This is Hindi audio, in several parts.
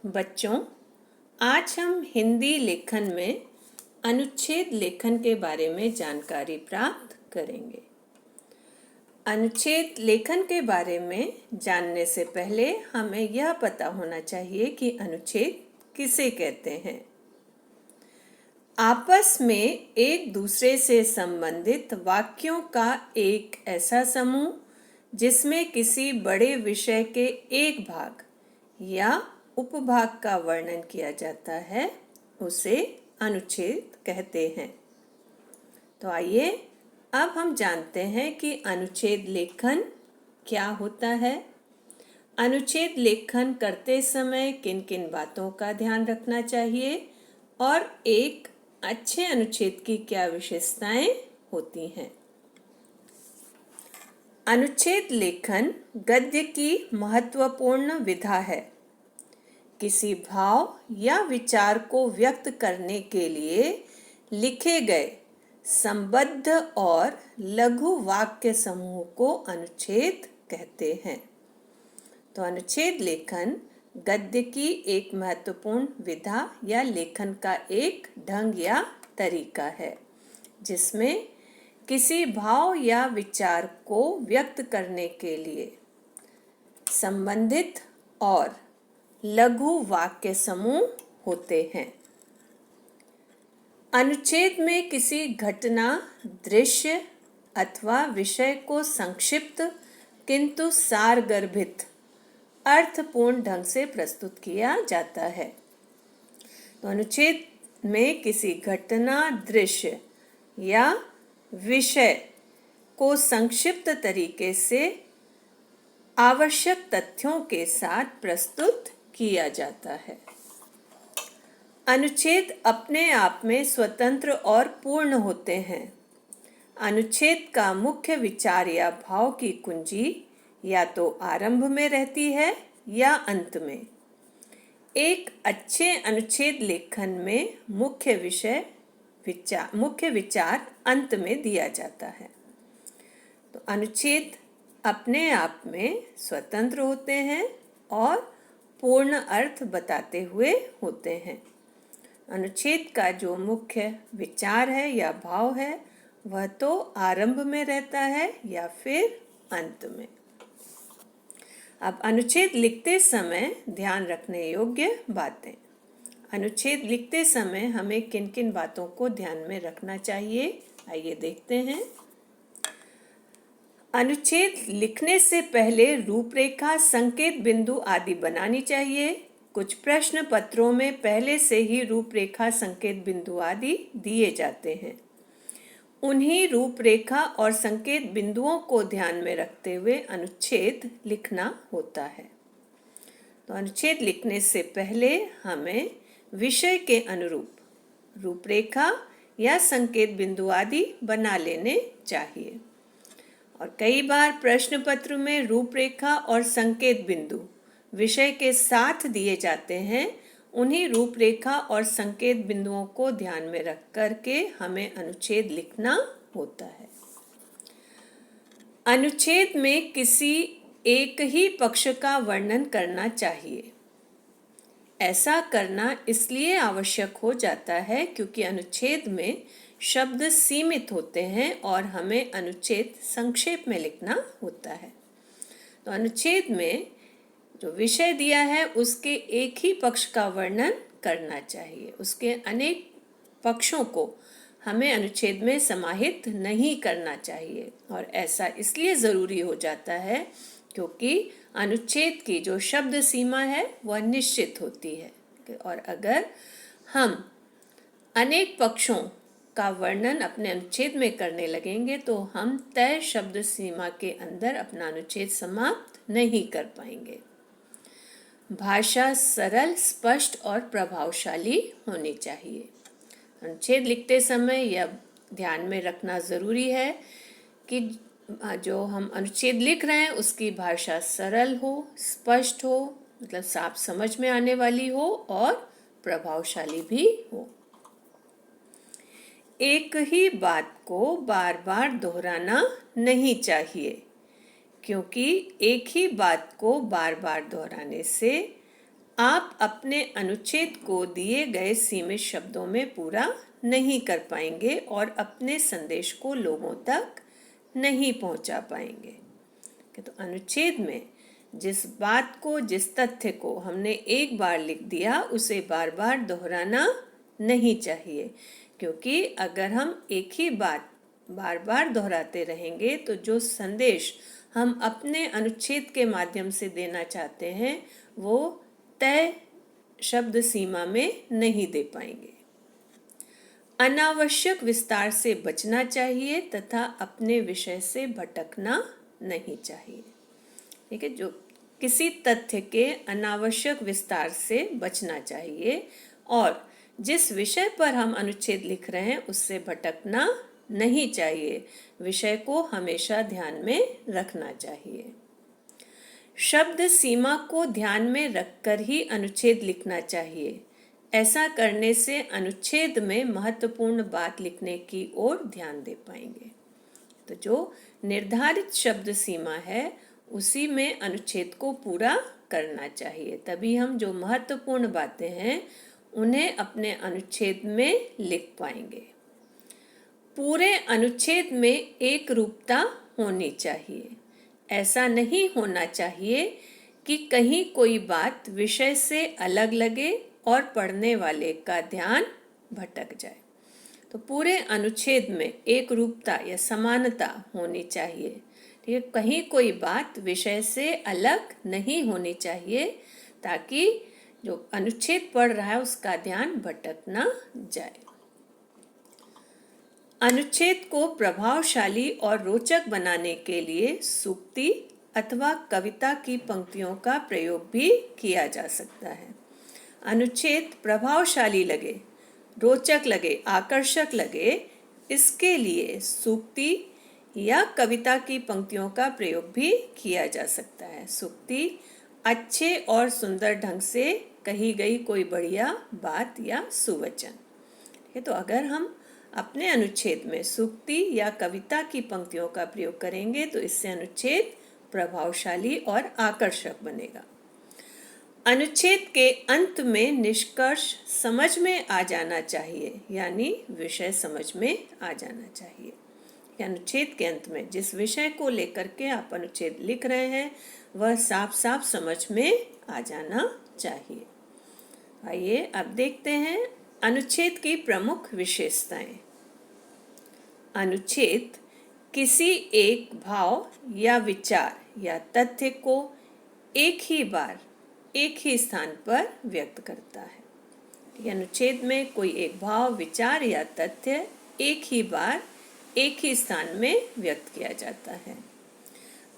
बच्चों, आज हम हिंदी लेखन में अनुच्छेद लेखन के बारे में जानकारी प्राप्त करेंगे। अनुच्छेद लेखन के बारे में जानने से पहले हमें यह पता होना चाहिए कि अनुच्छेद किसे कहते हैं। आपस में एक दूसरे से संबंधित वाक्यों का एक ऐसा समूह जिसमें किसी बड़े विषय के एक भाग या उपभाग का वर्णन किया जाता है, उसे अनुच्छेद कहते हैं। तो आइए अब हम जानते हैं कि अनुच्छेद लेखन क्या होता है। अनुच्छेद लेखन करते समय किन किन बातों का ध्यान रखना चाहिए और एक अच्छे अनुच्छेद की क्या विशेषताएं होती हैं। अनुच्छेद लेखन गद्य की महत्वपूर्ण विधा है। किसी भाव या विचार को व्यक्त करने के लिए लिखे गए संबद्ध और लघु वाक्य समूह को अनुच्छेद कहते हैं। तो अनुच्छेद लेखन गद्य की एक महत्वपूर्ण विधा या लेखन का एक ढंग या तरीका है, जिसमें किसी भाव या विचार को व्यक्त करने के लिए संबंधित और लघु वाक्य समूह होते हैं। अनुच्छेद में किसी घटना, दृश्य अथवा विषय को संक्षिप्त किंतु सारगर्भित अर्थपूर्ण ढंग से प्रस्तुत किया जाता है। तो अनुच्छेद में किसी घटना, दृश्य या विषय को संक्षिप्त तरीके से आवश्यक तथ्यों के साथ प्रस्तुत किया जाता है। अनुच्छेद अपने आप में स्वतंत्र और पूर्ण होते हैं। अनुच्छेद का मुख्य विचार या भाव की कुंजी या तो आरंभ में रहती है या अंत में। एक अच्छे अनुच्छेद लेखन में मुख्य विचार अंत में दिया जाता है। तो अनुच्छेद अपने आप में स्वतंत्र होते हैं और पूर्ण अर्थ बताते हुए होते हैं। अनुच्छेद का जो मुख्य विचार है या भाव है, वह तो आरंभ में रहता है या फिर अंत में। अब अनुच्छेद लिखते समय ध्यान रखने योग्य बातें। अनुच्छेद लिखते समय हमें किन किन बातों को ध्यान में रखना चाहिए, आइए देखते हैं। अनुच्छेद लिखने से पहले रूपरेखा, संकेत बिंदु आदि बनानी चाहिए। कुछ प्रश्न पत्रों में पहले से ही रूपरेखा, संकेत बिंदु आदि दिए जाते हैं। उन्हीं रूपरेखा और संकेत बिंदुओं को ध्यान में रखते हुए अनुच्छेद लिखना होता है। तो अनुच्छेद लिखने से पहले हमें विषय के अनुरूप रूपरेखा या संकेत बिंदु आदि बना लेने चाहिए। और कई बार प्रश्न पत्र में रूपरेखा और संकेत बिंदु विषय के साथ दिए जाते हैं। उन्हीं रूपरेखा और संकेत बिंदुओं को ध्यान में रख करके हमें अनुच्छेद लिखना होता है। अनुच्छेद में किसी एक ही पक्ष का वर्णन करना चाहिए। ऐसा करना इसलिए आवश्यक हो जाता है क्योंकि अनुच्छेद में शब्द सीमित होते हैं और हमें अनुच्छेद संक्षेप में लिखना होता है। तो अनुच्छेद में जो विषय दिया है उसके एक ही पक्ष का वर्णन करना चाहिए। उसके अनेक पक्षों को हमें अनुच्छेद में समाहित नहीं करना चाहिए। और ऐसा इसलिए ज़रूरी हो जाता है क्योंकि अनुच्छेद की जो शब्द सीमा है वह निश्चित होती है। और अगर हम अनेक पक्षों का वर्णन अपने अनुच्छेद में करने लगेंगे तो हम तय शब्द सीमा के अंदर अपना अनुच्छेद समाप्त नहीं कर पाएंगे। भाषा सरल, स्पष्ट और प्रभावशाली होनी चाहिए। अनुच्छेद लिखते समय यह ध्यान में रखना ज़रूरी है कि जो हम अनुच्छेद लिख रहे हैं उसकी भाषा सरल हो, स्पष्ट हो, मतलब साफ समझ में आने वाली हो और प्रभावशाली भी हो। एक ही बात को बार बार दोहराना नहीं चाहिए क्योंकि एक ही बात को बार बार दोहराने से आप अपने अनुच्छेद को दिए गए सीमित शब्दों में पूरा नहीं कर पाएंगे और अपने संदेश को लोगों तक नहीं पहुंचा पाएंगे। तो अनुच्छेद में जिस बात को, जिस तथ्य को हमने एक बार लिख दिया, उसे बार बार दोहराना नहीं चाहिए, क्योंकि अगर हम एक ही बात बार बार दोहराते रहेंगे तो जो संदेश हम अपने अनुच्छेद के माध्यम से देना चाहते हैं वो तय शब्द सीमा में नहीं दे पाएंगे। अनावश्यक विस्तार से बचना चाहिए तथा अपने विषय से भटकना नहीं चाहिए। ठीक है, जो किसी तथ्य के अनावश्यक विस्तार से बचना चाहिए और जिस विषय पर हम अनुच्छेद लिख रहे हैं उससे भटकना नहीं चाहिए। विषय को हमेशा ध्यान में रखना चाहिए। शब्द सीमा को ध्यान में रखकर ही अनुच्छेद लिखना चाहिए। ऐसा करने से अनुच्छेद में महत्वपूर्ण बात लिखने की ओर ध्यान दे पाएंगे। तो जो निर्धारित शब्द सीमा है उसी में अनुच्छेद को पूरा करना चाहिए, तभी हम जो महत्वपूर्ण बातें हैं उन्हें अपने अनुच्छेद में लिख पाएंगे। पूरे अनुच्छेद में एक रूपता होनी चाहिए। ऐसा नहीं होना चाहिए कि कहीं कोई बात विषय से अलग लगे और पढ़ने वाले का ध्यान भटक जाए। तो पूरे अनुच्छेद में एक रूपता या समानता होनी चाहिए। ठीक है, कहीं कोई बात विषय से अलग नहीं होनी चाहिए ताकि जो अनुच्छेद पढ़ रहा है उसका ध्यान भटक ना जाए। अनुच्छेद को प्रभावशाली और रोचक बनाने के लिए सूक्ति अथवा कविता की पंक्तियों का प्रयोग भी किया जा सकता है। अनुच्छेद प्रभावशाली लगे, रोचक लगे, आकर्षक लगे, इसके लिए सूक्ति या कविता की पंक्तियों का प्रयोग भी किया जा सकता है। सूक्ति अच्छे और सुंदर ढंग से कही गई कोई बढ़िया बात या सुवचन। तो अगर हम अपने अनुच्छेद में सूक्ति या कविता की पंक्तियों का प्रयोग करेंगे तो इससे अनुच्छेद प्रभावशाली और आकर्षक बनेगा। अनुच्छेद के अंत में निष्कर्ष समझ में आ जाना चाहिए, यानी विषय समझ में आ जाना चाहिए। अनुच्छेद के अंत में जिस विषय को लेकर के आप अनुच्छेद लिख रहे हैं वह साफ साफ समझ में आ जाना चाहिए। आइए अब देखते हैं अनुच्छेद की प्रमुख विशेषताएं। अनुच्छेद किसी एक भाव या विचार या तथ्य को एक ही बार एक ही स्थान पर व्यक्त करता है। अनुच्छेद में कोई एक भाव, विचार या तथ्य एक ही बार एक ही स्थान में व्यक्त किया जाता है।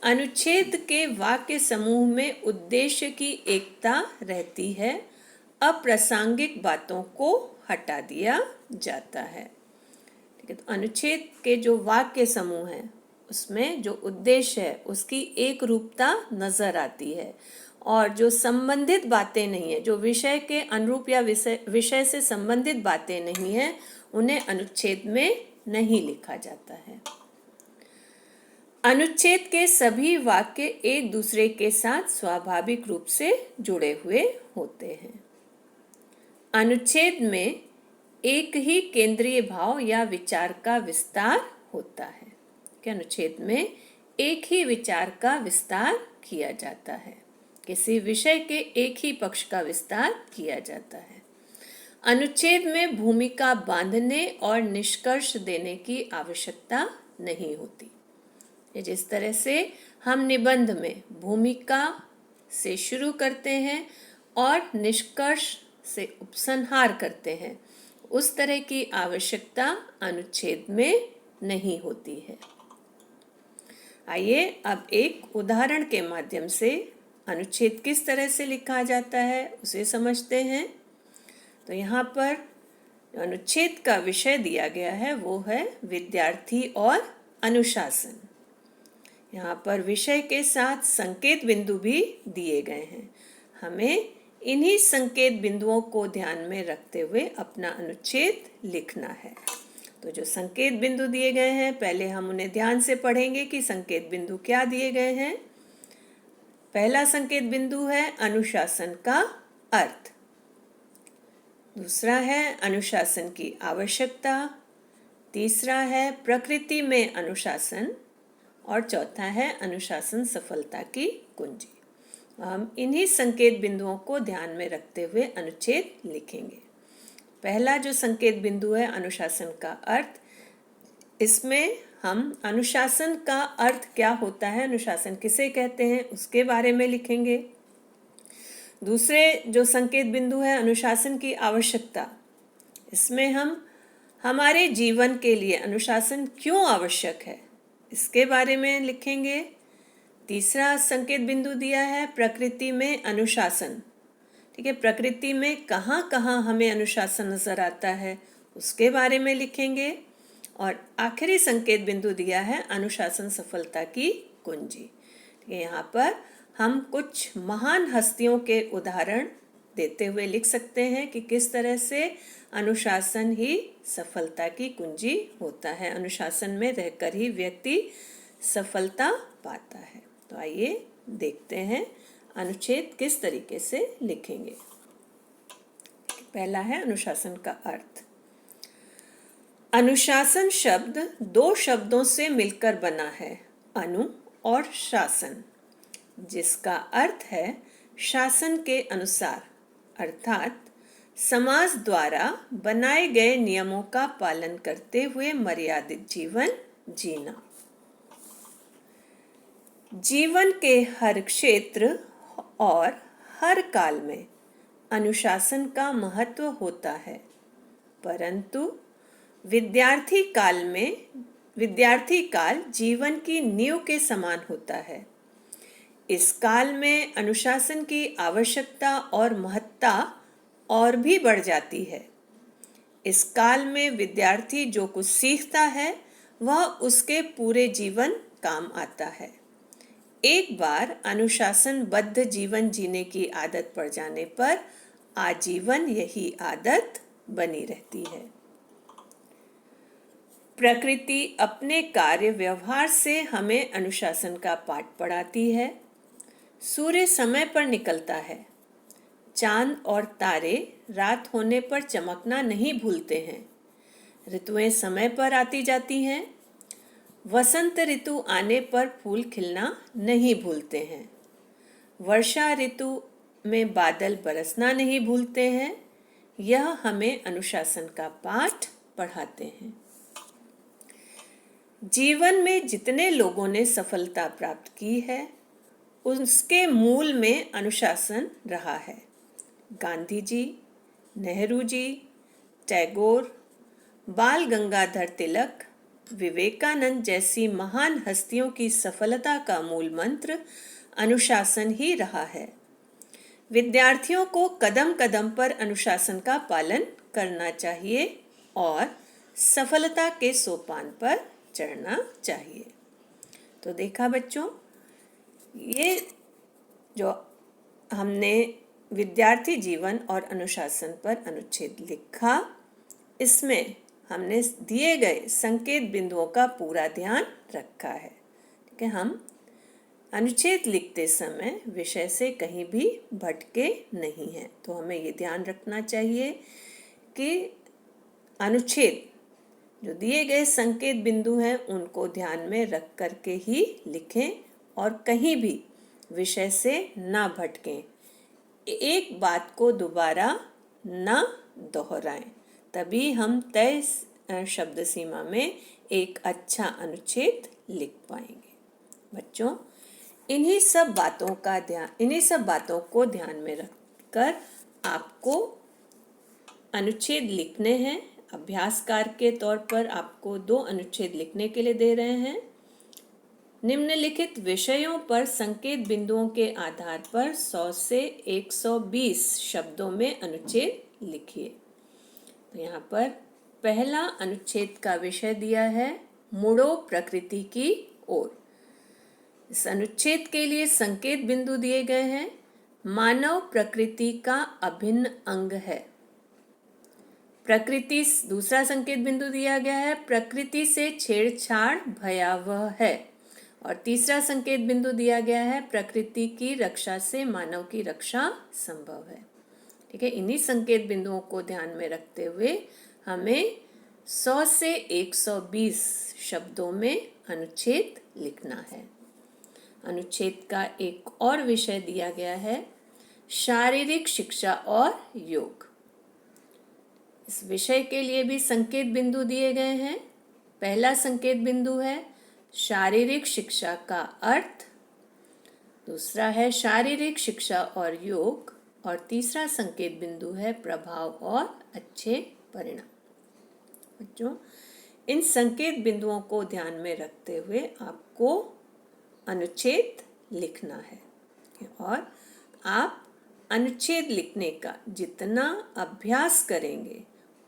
अनुच्छेद के वाक्य समूह में उद्देश्य की एकता रहती है। अप्रासंगिक बातों को हटा दिया जाता है। ठीक है, तो अनुच्छेद के जो वाक्य समूह हैं उसमें जो उद्देश्य है उसकी एक रूपता नजर आती है और जो संबंधित बातें नहीं है, जो विषय के अनुरूप या विषय से संबंधित बातें नहीं है, उन्हें अनुच्छेद में नहीं लिखा जाता है। अनुच्छेद के सभी वाक्य एक दूसरे के साथ स्वाभाविक रूप से जुड़े हुए होते हैं। अनुच्छेद में एक ही केंद्रीय भाव या विचार का विस्तार होता है। कि अनुच्छेद में एक ही विचार का विस्तार किया जाता है, किसी विषय के एक ही पक्ष का विस्तार किया जाता है। अनुच्छेद में भूमिका बांधने और निष्कर्ष देने की आवश्यकता नहीं होती। जिस तरह से हम निबंध में भूमिका से शुरू करते हैं और निष्कर्ष से उपसंहार करते हैं, उस तरह की आवश्यकता अनुच्छेद में नहीं होती है। आइए अब एक उदाहरण के माध्यम से अनुच्छेद किस तरह से लिखा जाता है उसे समझते हैं। तो यहाँ पर अनुच्छेद का विषय दिया गया है वो है विद्यार्थी और अनुशासन। यहाँ पर विषय के साथ संकेत बिंदु भी दिए गए हैं। हमें इन्हीं संकेत बिंदुओं को ध्यान में रखते हुए अपना अनुच्छेद लिखना है। तो जो संकेत बिंदु दिए गए हैं पहले हम उन्हें ध्यान से पढ़ेंगे कि संकेत बिंदु क्या दिए गए हैं। पहला संकेत बिंदु है अनुशासन का अर्थ। दूसरा है अनुशासन की आवश्यकता। तीसरा है प्रकृति में अनुशासन। और चौथा है अनुशासन सफलता की कुंजी। हम इन्हीं संकेत बिंदुओं को ध्यान में रखते हुए अनुच्छेद लिखेंगे। पहला जो संकेत बिंदु है अनुशासन का अर्थ, इसमें हम अनुशासन का अर्थ क्या होता है, अनुशासन किसे कहते हैं, उसके बारे में लिखेंगे। दूसरे जो संकेत बिंदु है अनुशासन की आवश्यकता, इसमें हम हमारे जीवन के लिए अनुशासन क्यों आवश्यक है इसके बारे में लिखेंगे। तीसरा संकेत बिंदु दिया है प्रकृति में अनुशासन। ठीक है, प्रकृति में कहाँ कहाँ हमें अनुशासन नजर आता है उसके बारे में लिखेंगे। और आखिरी संकेत बिंदु दिया है अनुशासन सफलता की कुंजी। यहाँ पर हम कुछ महान हस्तियों के उदाहरण देते हुए लिख सकते हैं कि किस तरह से अनुशासन ही सफलता की कुंजी होता है, अनुशासन में रहकर ही व्यक्ति सफलता पाता है। तो आइए देखते हैं अनुच्छेद किस तरीके से लिखेंगे। पहला है अनुशासन का अर्थ। अनुशासन शब्द दो शब्दों से मिलकर बना है, अनु और शासन, जिसका अर्थ है शासन के अनुसार, अर्थात समाज द्वारा बनाए गए नियमों का पालन करते हुए मर्यादित जीवन जीना। जीवन के हर क्षेत्र और हर काल में अनुशासन का महत्व होता है, परंतु विद्यार्थी काल जीवन की नींव के समान होता है। इस काल में अनुशासन की आवश्यकता और महत्ता और भी बढ़ जाती है। इस काल में विद्यार्थी जो कुछ सीखता है वह उसके पूरे जीवन काम आता है। एक बार अनुशासनबद्ध जीवन जीने की आदत पड़ जाने पर आजीवन यही आदत बनी रहती है। प्रकृति अपने कार्य व्यवहार से हमें अनुशासन का पाठ पढ़ाती है। सूर्य समय पर निकलता है, चांद और तारे रात होने पर चमकना नहीं भूलते हैं, ऋतुएं समय पर आती जाती हैं, वसंत ऋतु आने पर फूल खिलना नहीं भूलते हैं, वर्षा ऋतु में बादल बरसना नहीं भूलते हैं। यह हमें अनुशासन का पाठ पढ़ाते हैं। जीवन में जितने लोगों ने सफलता प्राप्त की है उसके मूल में अनुशासन रहा है। गांधी जी, नेहरू जी, टैगोर, बाल गंगाधर तिलक, विवेकानंद जैसी महान हस्तियों की सफलता का मूल मंत्र अनुशासन ही रहा है। विद्यार्थियों को कदम कदम पर अनुशासन का पालन करना चाहिए और सफलता के सोपान पर चढ़ना चाहिए। तो देखा बच्चों, ये जो हमने विद्यार्थी जीवन और अनुशासन पर अनुच्छेद लिखा, इसमें हमने दिए गए संकेत बिंदुओं का पूरा ध्यान रखा है। ठीक है, हम अनुच्छेद लिखते समय विषय से कहीं भी भटके नहीं हैं। तो हमें ये ध्यान रखना चाहिए कि अनुच्छेद जो दिए गए संकेत बिंदु हैं उनको ध्यान में रख करके ही लिखें और कहीं भी विषय से ना भटकें। एक बात को दोबारा ना दोहराएं, तभी हम तय शब्द सीमा में एक अच्छा अनुच्छेद लिख पाएंगे। बच्चों, इन्हीं सब बातों को ध्यान में रखकर आपको अनुच्छेद लिखने हैं। अभ्यासकार के तौर पर आपको 2 अनुच्छेद लिखने के लिए दे रहे हैं। निम्नलिखित विषयों पर संकेत बिंदुओं के आधार पर 100 से 120 शब्दों में अनुच्छेद लिखिए। तो यहाँ पर पहला अनुच्छेद का विषय दिया है मुड़ो प्रकृति की ओर। इस अनुच्छेद के लिए संकेत बिंदु दिए गए हैं। मानव प्रकृति का अभिन्न अंग है। प्रकृति, दूसरा संकेत बिंदु दिया गया है प्रकृति से छेड़छाड़ भयावह है। और तीसरा संकेत बिंदु दिया गया है प्रकृति की रक्षा से मानव की रक्षा संभव है। ठीक है, इन्हीं संकेत बिंदुओं को ध्यान में रखते हुए हमें 100 से 120 शब्दों में अनुच्छेद लिखना है। अनुच्छेद का एक और विषय दिया गया है, शारीरिक शिक्षा और योग। इस विषय के लिए भी संकेत बिंदु दिए गए हैं। पहला संकेत बिंदु है शारीरिक शिक्षा का अर्थ, दूसरा है शारीरिक शिक्षा और योग, और तीसरा संकेत बिंदु है प्रभाव और अच्छे परिणाम। बच्चों, इन संकेत बिंदुओं को ध्यान में रखते हुए आपको अनुच्छेद लिखना है, और आप अनुच्छेद लिखने का जितना अभ्यास करेंगे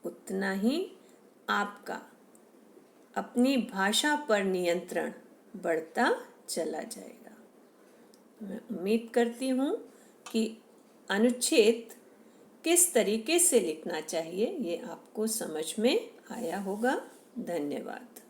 उतना ही आपका अपनी भाषा पर नियंत्रण बढ़ता चला जाएगा। मैं उम्मीद करती हूँ कि अनुच्छेद किस तरीके से लिखना चाहिए ये आपको समझ में आया होगा। धन्यवाद।